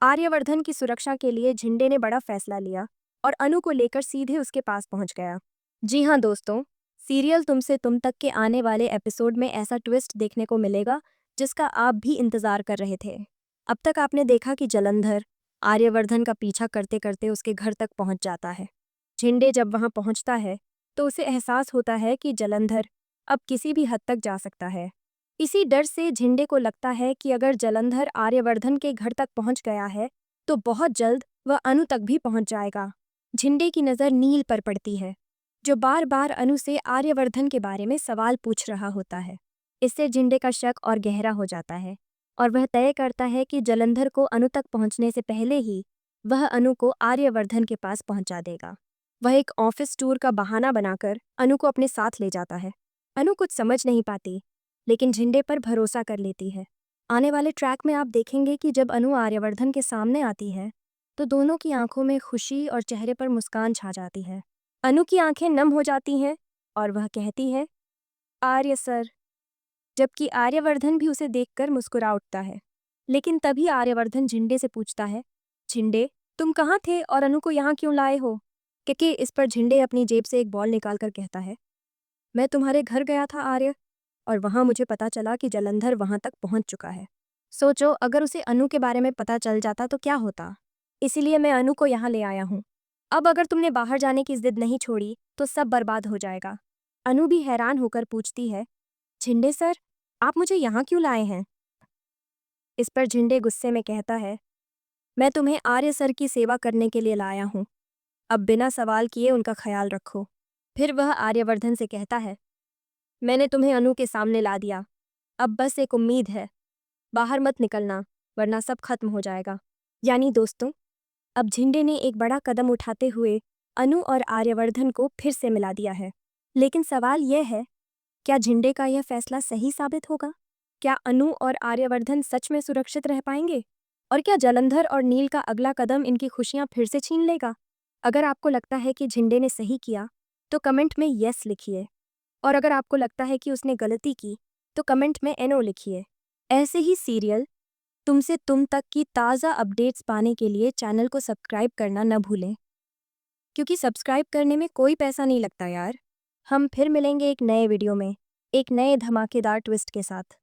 आर्यवर्धन की सुरक्षा के लिए झिंडे ने बड़ा फैसला लिया और अनु को लेकर सीधे उसके पास पहुंच गया। जी हाँ दोस्तों, सीरियल तुमसे तुम तक के आने वाले एपिसोड में ऐसा ट्विस्ट देखने को मिलेगा जिसका आप भी इंतजार कर रहे थे। अब तक आपने देखा कि जलंधर आर्यवर्धन का पीछा करते करते उसके घर तक पहुंच जाता है। झिंडे जब वहां पहुंचता है तो उसे एहसास होता है कि जलंधर अब किसी भी हद तक जा सकता है। इसी डर से झिंडे को लगता है कि अगर जलंधर आर्यवर्धन के घर तक पहुंच गया है तो बहुत जल्द वह अनु तक भी पहुंच जाएगा। झिंडे की नज़र नील पर पड़ती है, जो बार बार अनु से आर्यवर्धन के बारे में सवाल पूछ रहा होता है। इससे झिंडे का शक और गहरा हो जाता है और वह तय करता है कि जलंधर को अनु तक पहुंचने से पहले ही वह अनु को आर्यवर्धन के पास पहुंचा देगा। वह एक ऑफिस टूर का बहाना बनाकर अनु को अपने साथ ले जाता है। अनु कुछ समझ नहीं पाती, लेकिन झिंडे पर भरोसा कर लेती है। आने वाले ट्रैक में आप देखेंगे कि जब अनु आर्यवर्धन के सामने आती है तो दोनों की आंखों में खुशी और चेहरे पर मुस्कान छा जाती है। अनु की आंखें नम हो जाती हैं और वह कहती है, आर्य सर, जबकि आर्यवर्धन भी उसे देखकर मुस्कुरा उठता है। लेकिन तभी आर्यवर्धन झिंडे से पूछता है, झिंडे, तुम कहाँ थे और अनु को यहाँ क्यों लाए हो? क्योंकि इस पर झिंडे अपनी जेब से एक बॉल निकालकर कहता है, मैं तुम्हारे घर गया था आर्य, और वहां मुझे पता चला कि जलंधर वहां तक पहुंच चुका है। सोचो अगर उसे अनु के बारे में पता चल जाता तो क्या होता। इसीलिए मैं अनु को यहाँ ले आया हूँ। अब अगर तुमने बाहर जाने की जिद नहीं छोड़ी तो सब बर्बाद हो जाएगा। अनु भी हैरान होकर पूछती है, झिंडे सर, आप मुझे यहाँ क्यों लाए हैं? इस पर झिंडे गुस्से में कहता है, मैं तुम्हें आर्य सर की सेवा करने के लिए लाया हूँ। अब बिना सवाल किए उनका ख्याल रखो। फिर वह आर्यवर्धन से कहता है, मैंने तुम्हें अनु के सामने ला दिया। अब बस एक उम्मीद है, बाहर मत निकलना वरना सब खत्म हो जाएगा। यानी दोस्तों, अब झिंडे ने एक बड़ा कदम उठाते हुए अनु और आर्यवर्धन को फिर से मिला दिया है। लेकिन सवाल यह है, क्या झिंडे का यह फैसला सही साबित होगा? क्या अनु और आर्यवर्धन सच में सुरक्षित रह पाएंगे? और क्या जलंधर और नील का अगला कदम इनकी खुशियां फिर से छीन लेगा? अगर आपको लगता है कि झिंडे ने सही किया तो कमेंट में यस लिखिए, और अगर आपको लगता है कि उसने गलती की तो कमेंट में एनो लिखिए। ऐसे ही सीरियल तुमसे तुम तक की ताज़ा अपडेट्स पाने के लिए चैनल को सब्सक्राइब करना न भूलें, क्योंकि सब्सक्राइब करने में कोई पैसा नहीं लगता यार। हम फिर मिलेंगे एक नए वीडियो में, एक नए धमाकेदार ट्विस्ट के साथ।